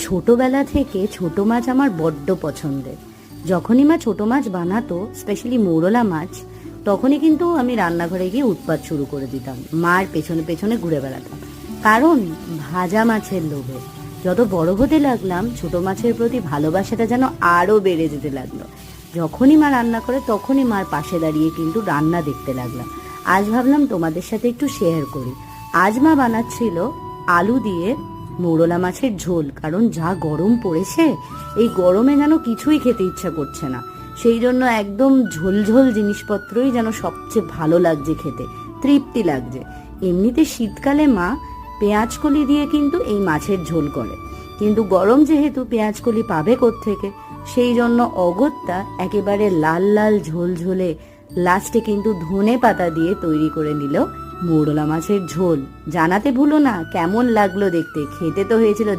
ছোটবেলা থেকে ছোট মাছ আমার বড্ড পছন্দের। যখনই মা ছোট মাছ বানাতো, স্পেশালি মৌরলা মাছ, তখনই কিন্তু আমি রান্নাঘরে গিয়ে উৎপাত শুরু করে দিতাম, মার পেছনে পেছনে ঘুরে বেড়াতাম, কারণ ভাজা মাছের লোভে। যত বড় হতে লাগলাম, ছোট মাছের প্রতি ভালোবাসাটা যেন আরও বেড়ে যেতে লাগলো। যখনই মা রান্না করে তখনই মার পাশে দাঁড়িয়ে কিন্তু রান্না দেখতে লাগলাম। আজ ভাবলাম তোমাদের সাথে একটু শেয়ার করি। আজ মা বানাচ্ছিল আলু দিয়ে মৌরলা মাছের ঝোল, কারণ যা গরম পড়েছে, এই গরমে যেন কিছুই খেতে ইচ্ছা করছে না। সেই জন্য একদম ঝোলঝোল জিনিসপত্রই যেন সবচেয়ে ভালো লাগছে খেতে, তৃপ্তি লাগছে। এমনিতে শীতকালে মা পেঁয়াজকলি দিয়ে কিন্তু এই মাছের ঝোল করে, কিন্তু গরম যেহেতু পেঁয়াজকলি পাবে কোত্থেকে, সেই জন্য অগত্যা একেবারে লাল লাল ঝোলঝোলে লাস্টে কিন্তু ধনে পাতা দিয়ে তৈরি করে নিল মৌরলা মাছের ঝোল। জানাতে ভুলো না কেমন লাগলো দেখতে, খেতে তো হয়েছিল